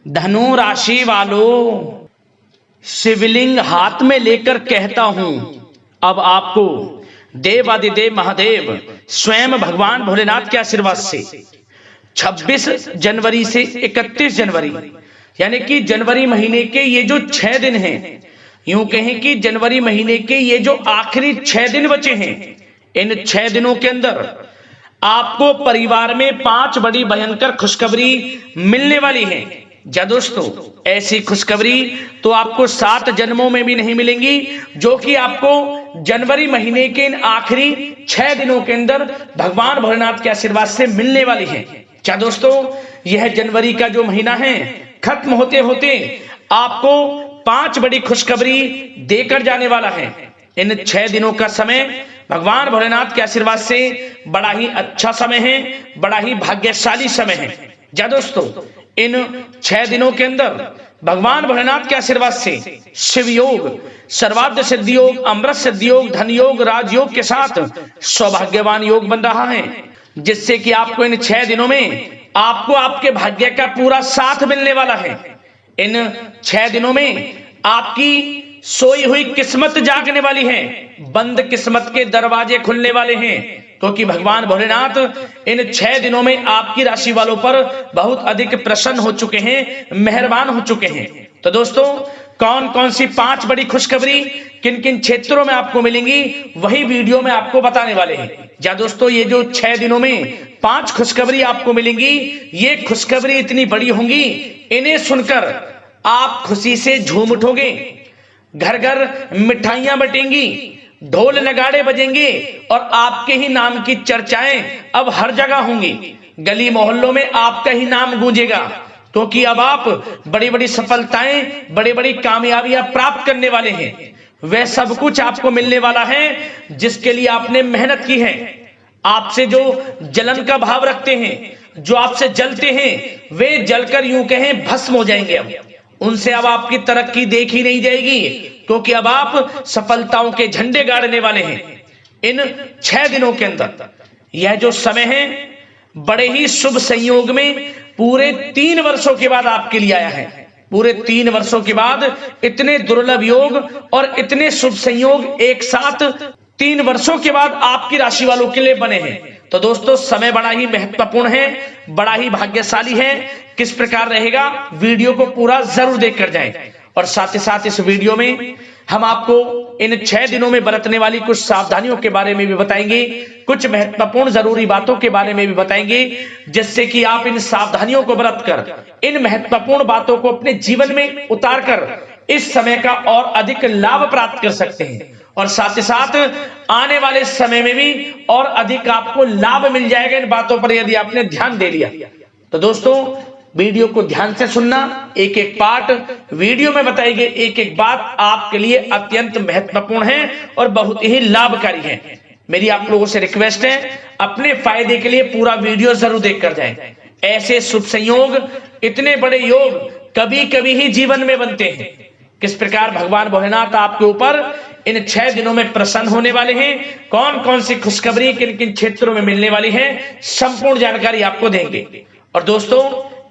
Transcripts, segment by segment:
धनु राशि वालों, शिवलिंग हाथ में लेकर कहता हूं अब आपको देवादिदेव महादेव स्वयं भगवान भोलेनाथ के आशीर्वाद से 26 जनवरी से 31 जनवरी यानी कि जनवरी महीने के ये जो 6 दिन हैं, यूं कहें कि जनवरी महीने के ये जो आखिरी 6 दिन बचे हैं, इन 6 दिनों के अंदर आपको परिवार में 5 बड़ी भयंकर खुशखबरी मिलने वाली है। जा दोस्तों, ऐसी खुशखबरी तो आपको 7 जन्मों में भी नहीं मिलेंगी, जो कि आपको जनवरी महीने के इन आखिरी 6 दिनों के अंदर भगवान भोलेनाथ के आशीर्वाद से मिलने वाली है। क्या दोस्तों, यह जनवरी का जो महीना है खत्म होते होते आपको 5 बड़ी खुशखबरी देकर जाने वाला है। इन 6 दिनों का समय भगवान भोलेनाथ के आशीर्वाद से बड़ा ही अच्छा समय है, बड़ा ही भाग्यशाली समय है। जा दोस्तों, इन 6 दिनों के अंदर भगवान भोलेनाथ के आशीर्वाद से शिव योग, सर्वार्थ सिद्धि योग, अमृत सिद्धि योग, धन योग, राजयोग के साथ सौभाग्यवान योग बन रहा है, जिससे कि आपको इन 6 दिनों में आपको आपके भाग्य का पूरा साथ मिलने वाला है। इन 6 दिनों में आपकी सोई हुई किस्मत जागने वाली है, बंद किस्मत के दरवाजे खुलने वाले हैं, क्योंकि भगवान भोलेनाथ इन 6 दिनों में आपकी राशि वालों पर बहुत अधिक प्रसन्न हो चुके हैं, मेहरबान हो चुके हैं। तो दोस्तों, कौन कौन सी 5 बड़ी खुशखबरी किन किन क्षेत्रों में आपको मिलेंगी, वही वीडियो में आपको बताने वाले हैं। जा दोस्तों, ये जो 6 दिनों में 5 खुशखबरी आपको मिलेंगी, ये खुशखबरी इतनी बड़ी होंगी, इन्हें सुनकर आप खुशी से झूम उठोगे, घर घर मिठाइयां बटेंगी, ढोल नगाड़े बजेंगे और आपके ही नाम की चर्चाएं अब हर जगह होंगी। गली मोहल्लों में आपका ही नाम गूंजेगा, क्योंकि अब आप बड़ी बड़ी सफलताएं, बड़ी बड़ी कामयाबियां प्राप्त करने वाले हैं। वह सब कुछ आपको मिलने वाला है जिसके लिए आपने मेहनत की है। आपसे जो जलन का भाव रखते हैं, जो आपसे जलते हैं, वे जलकर यूं कहें भस्म हो जाएंगे। अब उनसे अब आपकी तरक्की देखी नहीं जाएगी, क्योंकि अब आप सफलताओं के झंडे गाड़ने वाले हैं। इन 6 दिनों के अंदर यह जो समय है बड़े ही शुभ संयोग में पूरे 3 वर्षों के बाद आपके लिए आया है। पूरे 3 वर्षों के बाद इतने दुर्लभ योग और इतने शुभ संयोग एक साथ 3 वर्षों के बाद आपकी राशि वालों के लिए बने हैं। तो दोस्तों, समय बड़ा ही महत्वपूर्ण है, बड़ा ही भाग्यशाली है। किस प्रकार रहेगा, वीडियो को पूरा जरूर देखकर जाएं। और साथ ही साथ इस वीडियो में हम आपको इन 6 दिनों में बरतने वाली कुछ सावधानियों के बारे में भी बताएंगे, कुछ महत्वपूर्ण जरूरी बातों के बारे में भी बताएंगे, जिससे कि आप इन सावधानियों को बरत कर इन महत्वपूर्ण बातों को अपने जीवन में उतार कर इस समय का और अधिक लाभ प्राप्त कर सकते हैं। और साथ ही साथ आने वाले समय में भी और अधिक आपको लाभ मिल जाएगा इन बातों पर, यदि आपने ध्यान दे लिया। तो दोस्तों, वीडियो को ध्यान से सुनना, एक एक पार्ट वीडियो में बताई गई एक एक बात आपके लिए अत्यंत महत्वपूर्ण है और बहुत ही लाभकारी है। मेरी आप लोगों से रिक्वेस्ट है, अपने फायदे के लिए पूरा वीडियो जरूर देखकर जाएं। ऐसे शुभ संयोग, इतने बड़े योग कभी कभी ही जीवन में बनते हैं। किस प्रकार भगवान भोलेनाथ आपके ऊपर इन 6 दिनों में प्रसन्न होने वाले हैं, कौन कौन सी खुशखबरी किन किन क्षेत्रों में मिलने वाली है, संपूर्ण जानकारी आपको देंगे। और दोस्तों,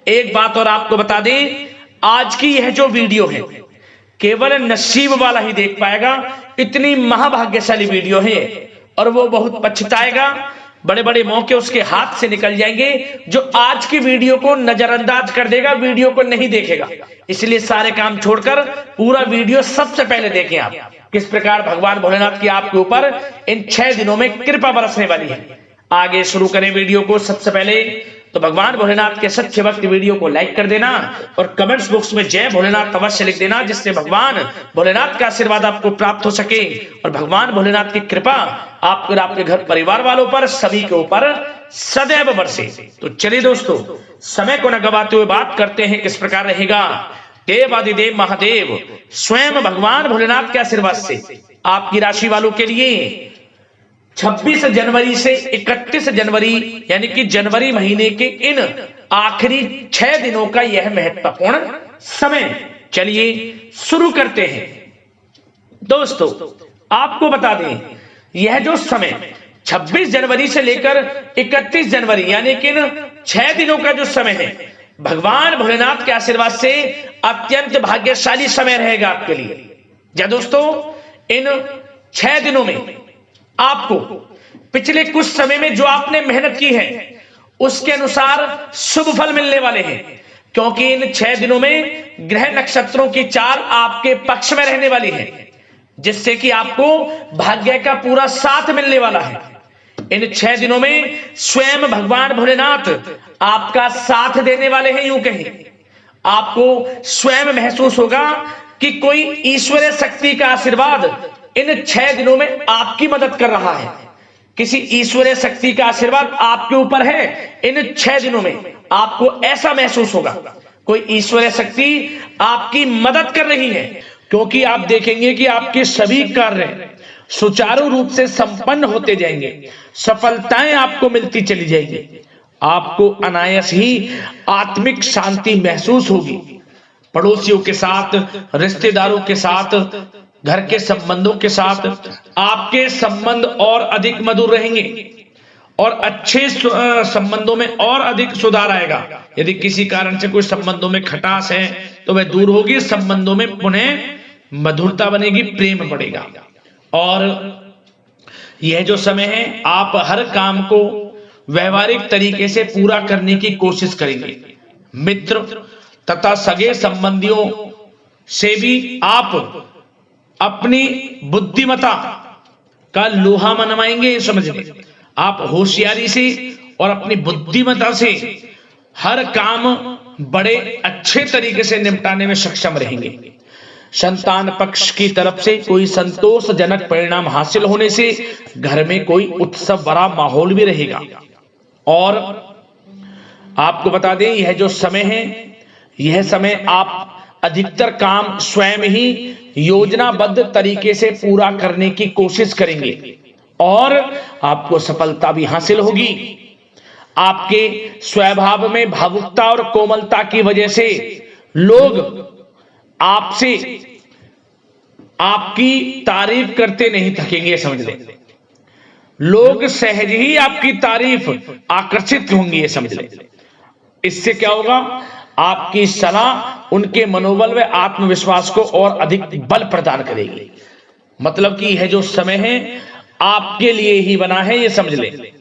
एक बात और आपको बता दें, आज की यह जो वीडियो है केवल नसीब वाला ही देख पाएगा। इतनी महाभाग्यशाली वीडियो है और वो बहुत पछताएगा, बड़े बड़े मौके उसके हाथ से निकल जाएंगे जो आज की वीडियो को नजरअंदाज कर देगा, वीडियो को नहीं देखेगा। इसलिए सारे काम छोड़कर पूरा वीडियो सबसे पहले देखें आप, किस प्रकार भगवान भोलेनाथ की आपके ऊपर इन 6 दिनों में कृपा बरसने वाली है। आगे शुरू करें वीडियो को। सबसे पहले तो भगवान भोलेनाथ के सच्चे भक्त वीडियो को लाइक कर देना और कमेंट्स बॉक्स में जय भोलेनाथ अवश्य लिख देना, जिससे भगवान भोलेनाथ का आशीर्वाद आपको प्राप्त हो सके और भगवान भोलेनाथ की कृपा आप और आपके घर परिवार वालों पर, सभी के ऊपर सदैव बरसे। तो चलिए दोस्तों, समय को न गवाते हुए बात करते हैं किस प्रकार रहेगा देवादिदेव महादेव स्वयं भगवान भोलेनाथ के आशीर्वाद से आपकी राशि वालों के लिए 26 जनवरी से 31 जनवरी यानी कि जनवरी महीने के इन आखिरी 6 दिनों का यह महत्वपूर्ण समय। चलिए शुरू करते हैं। दोस्तों, आपको बता दें, यह जो समय 26 जनवरी से लेकर 31 जनवरी यानी कि इन 6 दिनों का जो समय है, भगवान भोलेनाथ के आशीर्वाद से अत्यंत भाग्यशाली समय रहेगा आपके लिए। या दोस्तों, इन 6 दिनों में आपको पिछले कुछ समय में जो आपने मेहनत की है उसके अनुसार शुभ फल मिलने वाले हैं, क्योंकि इन 6 दिनों में ग्रह नक्षत्रों की चाल आपके पक्ष में रहने वाली है, जिससे कि आपको भाग्य का पूरा साथ मिलने वाला है। इन 6 दिनों में स्वयं भगवान भोलेनाथ आपका साथ देने वाले हैं। यूं कहें, आपको स्वयं महसूस होगा कि कोई ईश्वरीय शक्ति का आशीर्वाद इन 6 दिनों में आपकी मदद कर रहा है। किसी ईश्वरीय शक्ति का आशीर्वाद आपके ऊपर है। इन 6 दिनों में आपको ऐसा महसूस होगा कोई ईश्वरीय शक्ति आपकी मदद कर रही है, क्योंकि आप देखेंगे कि आपके सभी कार्य सुचारू रूप से संपन्न होते जाएंगे, सफलताएं आपको मिलती चली जाएंगी, आपको अनायास ही आत्मिक शांति महसूस होगी। पड़ोसियों के साथ, रिश्तेदारों के साथ, घर के संबंधों के साथ आपके संबंध और अधिक मधुर रहेंगे और अच्छे संबंधों में और अधिक सुधार आएगा। यदि किसी कारण से कोई संबंधों में खटास है तो वह दूर होगी, संबंधों में पुनः मधुरता बनेगी, प्रेम बढ़ेगा। और यह जो समय है, आप हर काम को व्यवहारिक तरीके से पूरा करने की कोशिश करेंगे। मित्र तथा सगे संबंधियों से भी आप अपनी बुद्धिमत्ता का लोहा मनवाएंगे। समझिए, आप होशियारी से और अपनी बुद्धिमत्ता से हर काम बड़े अच्छे तरीके से निपटाने में सक्षम रहेंगे। संतान पक्ष की तरफ से कोई संतोषजनक परिणाम हासिल होने से घर में कोई उत्सव भरा माहौल भी रहेगा। और आपको बता दें, यह जो समय है, यह समय आप अधिकतर काम स्वयं ही योजनाबद्ध तरीके से पूरा करने की कोशिश करेंगे और आपको सफलता भी हासिल होगी। आपके स्वभाव में भावुकता और कोमलता की वजह से लोग आपसे आपकी तारीफ करते नहीं थकेंगे। समझ लें, लोग सहज ही आपकी तारीफ आकर्षित होंगी, ये समझ लें। इससे क्या होगा, आपकी सलाह उनके मनोबल व आत्मविश्वास को और अधिक बल प्रदान करेगी। मतलब कि यह जो समय है आपके लिए ही बना है, ये समझ लें।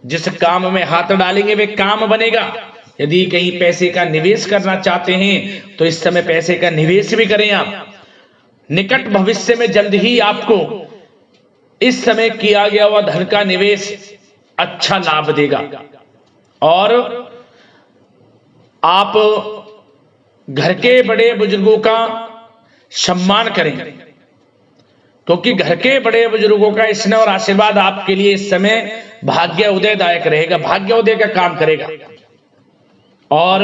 जिस काम में हाथ डालेंगे वे काम बनेगा। यदि कहीं पैसे का निवेश करना चाहते हैं तो इस समय पैसे का निवेश भी करें आप। निकट भविष्य में जल्द ही आपको इस समय किया गया हुआ धन का निवेश अच्छा लाभ देगा। और आप घर के बड़े बुजुर्गों का सम्मान करें, क्योंकि घर के बड़े बुजुर्गों का स्नेह और आशीर्वाद आपके लिए इस समय भाग्य उदयदायक रहेगा, भाग्य उदय का काम करेगा। और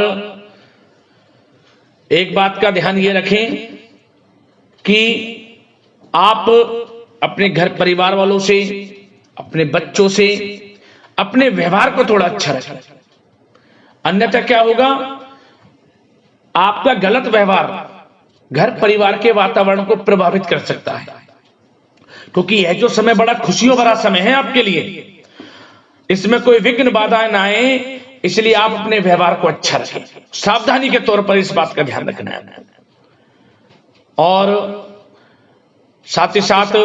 एक बात का ध्यान ये रखें कि आप अपने घर परिवार वालों से, अपने बच्चों से अपने व्यवहार को थोड़ा अच्छा रखें। अन्यथा क्या होगा, आपका गलत व्यवहार घर परिवार के वातावरण को प्रभावित कर सकता है, क्योंकि यह जो समय बड़ा खुशियों भरा समय है आपके लिए। इसमें कोई विघ्न बाधाएं ना आए, इसलिए आप अपने व्यवहार को अच्छा रखें। सावधानी के तौर पर इस बात का ध्यान रखना है। और साथ ही साथ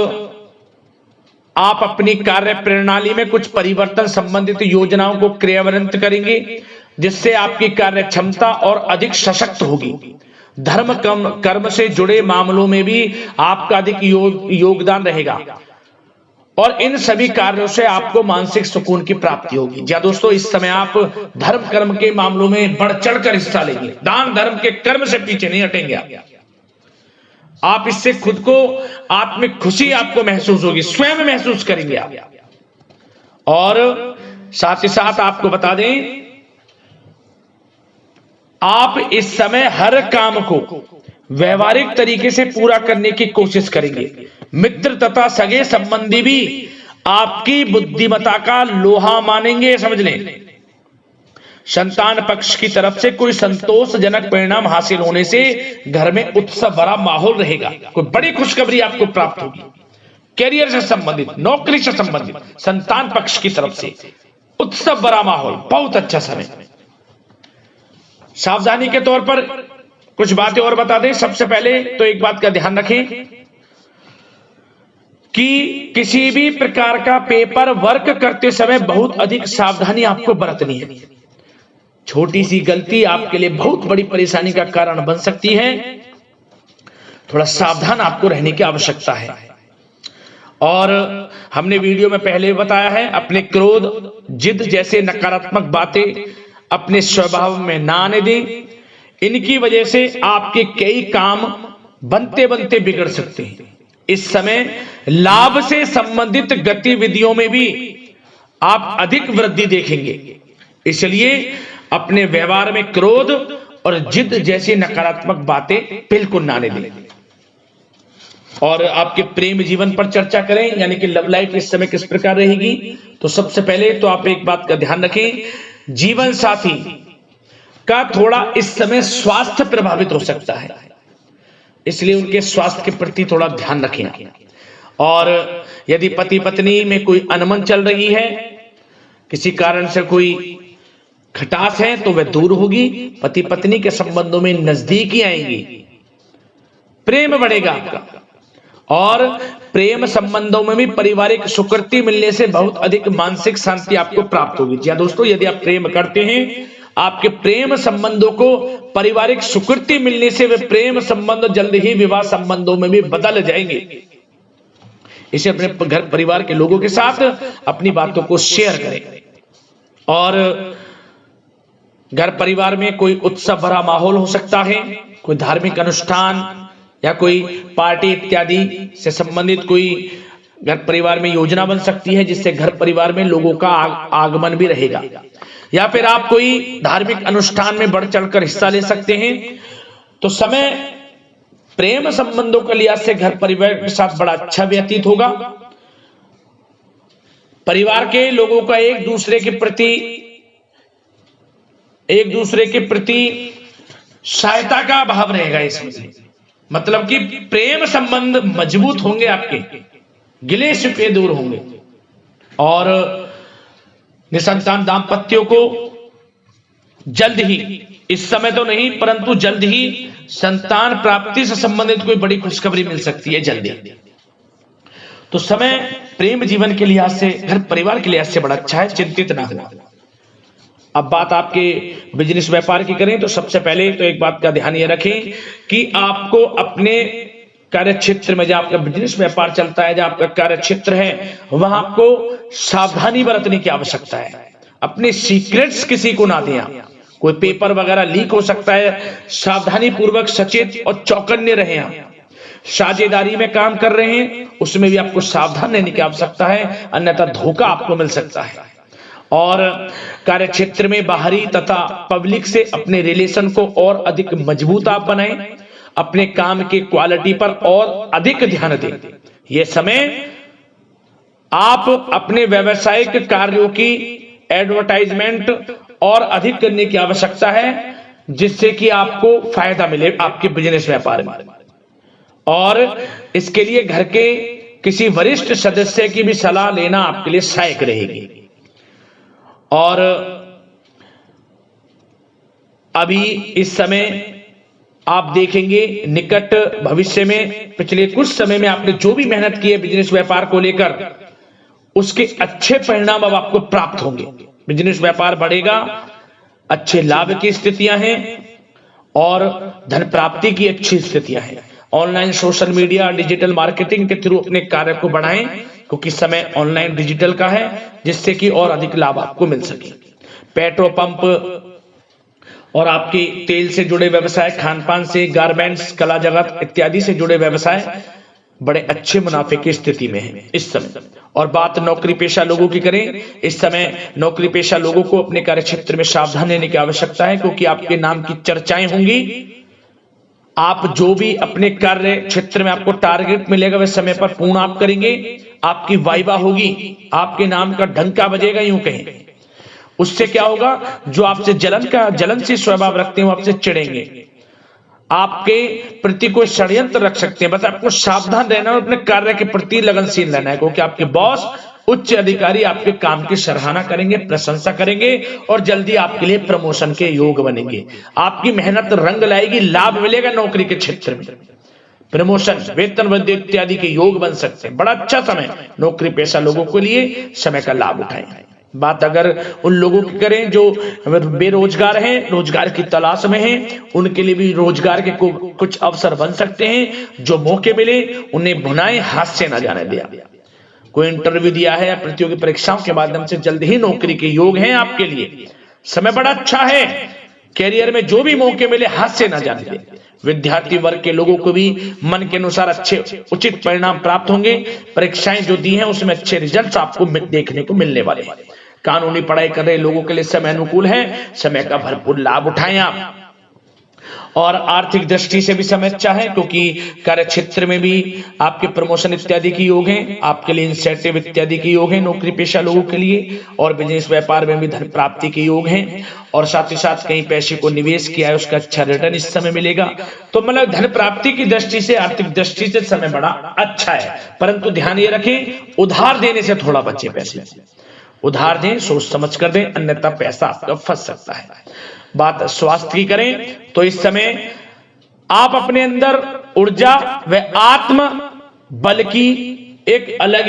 आप अपनी कार्य प्रणाली में कुछ परिवर्तन संबंधित योजनाओं को क्रियान्वित करेंगे, जिससे आपकी कार्य क्षमता और अधिक सशक्त होगी। धर्म कर्म से जुड़े मामलों में भी आपका अधिक योगदान रहेगा और इन सभी कार्यों से आपको मानसिक सुकून की प्राप्ति होगी। जी दोस्तों, इस समय आप धर्म कर्म के मामलों में बढ़ चढ़कर हिस्सा लेंगे। दान धर्म के कर्म से पीछे नहीं हटेंगे आप। इससे खुद को आत्मिक खुशी आपको महसूस होगी, स्वयं महसूस करेंगे आप। और साथ ही साथ आपको बता दें, आप इस समय हर काम को व्यवहारिक तरीके से पूरा करने की कोशिश करेंगे। मित्र तथा सगे संबंधी भी आपकी बुद्धिमत्ता का लोहा मानेंगे, समझ लें। संतान पक्ष की तरफ से कोई संतोषजनक परिणाम हासिल होने से घर में उत्सव भरा माहौल रहेगा। कोई बड़ी खुशखबरी आपको प्राप्त होगी। कैरियर से संबंधित, नौकरी से संबंधित, संतान पक्ष की तरफ से उत्सव भरा माहौल, बहुत अच्छा समय। सावधानी के तौर पर कुछ बातें और बता दें। सबसे पहले तो एक बात का ध्यान रखें कि किसी भी प्रकार का पेपर वर्क करते समय बहुत अधिक सावधानी आपको बरतनी है। छोटी सी गलती आपके लिए बहुत बड़ी परेशानी का कारण बन सकती है। थोड़ा सावधान आपको रहने की आवश्यकता है। और हमने वीडियो में पहले बताया है, अपने क्रोध, जिद जैसे नकारात्मक बातें अपने स्वभाव में ना आने दें। इनकी वजह से आपके कई काम बनते बनते बिगड़ सकते हैं। इस समय लाभ से संबंधित गतिविधियों में भी आप अधिक वृद्धि देखेंगे। इसलिए अपने व्यवहार में क्रोध और जिद जैसी नकारात्मक बातें बिल्कुल ना आने दें। और आपके प्रेम जीवन पर चर्चा करें, यानी कि लव लाइफ इस समय किस प्रकार रहेगी। तो सबसे पहले तो आप एक बात का ध्यान रखें, जीवन साथी का थोड़ा इस समय स्वास्थ्य प्रभावित हो सकता है, इसलिए उनके स्वास्थ्य के प्रति थोड़ा ध्यान रखें। और यदि पति पत्नी में कोई अनबन चल रही है, किसी कारण से कोई खटास है, तो वह दूर होगी। पति पत्नी के संबंधों में नजदीकी आएंगी, प्रेम बढ़ेगा आपका। और प्रेम संबंधों में भी पारिवारिक स्वीकृति मिलने से बहुत अधिक मानसिक शांति आपको प्राप्त होगी। जी दोस्तों, यदि आप प्रेम करते हैं, आपके प्रेम संबंधों को पारिवारिक स्वीकृति मिलने से वे प्रेम संबंध जल्द ही विवाह संबंधों में भी बदल जाएंगे। इसे अपने घर परिवार के लोगों के साथ अपनी बातों को शेयर करें। और घर परिवार में कोई उत्सव भरा माहौल हो सकता है, कोई धार्मिक अनुष्ठान या कोई पार्टी इत्यादि से संबंधित कोई घर परिवार में योजना बन सकती है, जिससे घर परिवार में लोगों का आगमन भी रहेगा। या फिर आप कोई धार्मिक अनुष्ठान में बढ़ चढ़कर हिस्सा ले सकते हैं। तो समय प्रेम संबंधों के लिहाज से घर परिवार के साथ बड़ा अच्छा व्यतीत होगा। परिवार के लोगों का एक दूसरे के प्रति सहायता का भाव रहेगा इसमें। मतलब कि प्रेम संबंध मजबूत होंगे, आपके गिले शिकवे दूर होंगे। और निसंतान दाम्पत्यों को जल्द ही, इस समय तो नहीं परंतु जल्द ही संतान प्राप्ति से संबंधित कोई बड़ी खुशखबरी मिल सकती है जल्दी। तो समय प्रेम जीवन के लिहाज से, घर परिवार के लिहाज से बड़ा अच्छा है, चिंतित ना हो। अब बात आपके बिजनेस व्यापार की करें तो सबसे पहले तो एक बात का ध्यान ये रखें कि आपको अपने कार्य क्षेत्र में, जहां आपका बिजनेस व्यापार चलता है, जहां आपका कार्य क्षेत्र है, वहां आपको सावधानी बरतने की आवश्यकता है। अपने सीक्रेट्स किसी को ना दें। कोई पेपर वगैरह लीक हो सकता है, सावधानी पूर्वक सचेत और चौकन्ने रहें। आप साझेदारी में काम कर रहे हैं, उसमें भी आपको सावधान रहने की आवश्यकता है, अन्यथा धोखा आपको मिल सकता है। और कार्य क्षेत्र में बाहरी तथा पब्लिक से अपने रिलेशन को और अधिक मजबूत आप बनाएं। अपने काम की क्वालिटी पर और अधिक ध्यान दें। यह समय आप अपने व्यावसायिक कार्यों की एडवर्टाइजमेंट और अधिक करने की आवश्यकता है, जिससे कि आपको फायदा मिले आपके बिजनेस व्यापार में। और इसके लिए घर के किसी वरिष्ठ सदस्य की भी सलाह लेना आपके लिए सहायक रहेगी। और अभी इस समय आप देखेंगे, निकट भविष्य में, पिछले कुछ समय में आपने जो भी मेहनत की है बिजनेस व्यापार को लेकर, उसके अच्छे परिणाम अब आपको प्राप्त होंगे। बिजनेस व्यापार बढ़ेगा, अच्छे लाभ की स्थितियां हैं और धन प्राप्ति की अच्छी स्थितियां हैं। Online, social media, digital marketing के थ्रू अपने कार्य को बढ़ाएं, क्योंकि समय ऑनलाइन डिजिटल का है, जिससे कि और अधिक लाभ आपको मिल सके। पेट्रोल पंप और आपके तेल से जुड़े व्यवसाय, खान पान से, गारमेंट्स, कला जगत इत्यादि से जुड़े व्यवसाय बड़े अच्छे मुनाफे की स्थिति में है इस समय। और बात नौकरी पेशा लोगों की करें, इस समय नौकरी पेशा लोगों को अपने कार्य क्षेत्र में सावधान रहने की आवश्यकता है, क्योंकि आपके नाम की चर्चाएं होंगी। आप जो भी अपने कार्य क्षेत्र में आपको टारगेट मिलेगा, वह समय पर पूर्ण आप करेंगे। आपकी वाइवा होगी, आपके नाम का डंका बजेगा, यूं कहें। उससे क्या होगा, जो आपसे जलनशील स्वभाव रखते हैं वो आपसे चिढ़ेंगे, आपके प्रति कोई षड्यंत्र रख सकते हैं। बस आपको सावधान रहना और अपने कार्य के प्रति लगनशील रहना है, क्योंकि आपके बॉस उच्च अधिकारी आपके काम की सराहना करेंगे, प्रशंसा करेंगे और जल्दी आपके लिए प्रमोशन के योग बनेंगे। आपकी मेहनत रंग लाएगी, लाभ मिलेगा नौकरी के क्षेत्र में, प्रमोशन, वेतन वृद्धि इत्यादि के योग बन सकते हैं। बड़ा अच्छा समय नौकरी पेशा लोगों के लिए, समय का लाभ उठाएं। बात अगर उन लोगों की करें जो बेरोजगार हैं, रोजगार की तलाश में हैं, उनके लिए भी रोजगार के कुछ अवसर बन सकते हैं। जो मौके मिले उन्हें भुनाएं, हाथ से ना जाने दिया। कोई इंटरव्यू दिया है या प्रतियोगी परीक्षाओं के माध्यम से जल्द ही नौकरी के योग हैं आपके लिए, समय बड़ा अच्छा है। कैरियर में जो भी मौके मिले हाथ से ना जाने दें। विद्यार्थी वर्ग के लोगों को भी मन के अनुसार अच्छे उचित परिणाम प्राप्त होंगे। परीक्षाएं जो दी हैं उसमें अच्छे रिजल्ट्स आपको देखने को मिलने वाले हैं। कानूनी पढ़ाई कर रहे लोगों के लिए समय अनुकूल है, समय का भरपूर लाभ उठाएं आप। और आर्थिक दृष्टि से भी समय अच्छा है, क्योंकि कार्य क्षेत्र में भी आपके प्रमोशन इत्यादि के योग हैं, आपके लिए इंसेंटिव इत्यादि के योग हैं नौकरी पेशा लोगों के लिए। और बिजनेस व्यापार में भी धन प्राप्ति के योग हैं, और साथ ही साथ कहीं पैसे को निवेश किया है उसका अच्छा रिटर्न इस समय मिलेगा। तो मतलब धन प्राप्ति की दृष्टि से, आर्थिक दृष्टि से समय बड़ा अच्छा है। परंतु ध्यान ये रखें, उधार देने से थोड़ा बचे। पैसे उधार दें, सोच समझ कर दें, अन्यथा पैसा आपका फंस सकता है। बात स्वास्थ्य की करें तो इस समय आप अपने अंदर ऊर्जा व आत्म बल की एक अलग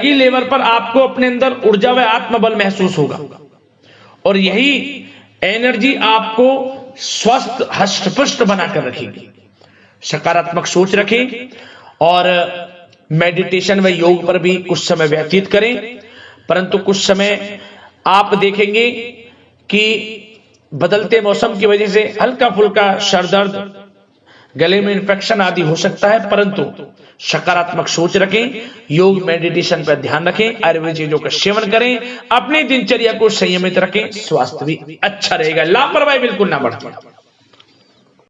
ही लेवल पर आपको अपने अंदर ऊर्जा व आत्म बल महसूस होगा। और यही एनर्जी आपको स्वस्थ हष्ट-पुष्ट बनाकर रखेगी। सकारात्मक सोच रखें और मेडिटेशन व योग पर भी कुछ समय व्यतीत करें। परंतु कुछ समय आप देखेंगे कि बदलते मौसम की वजह से हल्का फुल्का सर दर्द, गले में इंफेक्शन आदि हो सकता है, परंतु सकारात्मक सोच रखें, योग मेडिटेशन पर ध्यान रखें, आयुर्वेद चीजों का सेवन करें, अपनी दिनचर्या को संयमित रखें, स्वास्थ्य भी अच्छा रहेगा। लापरवाही बिल्कुल ना बढ़े।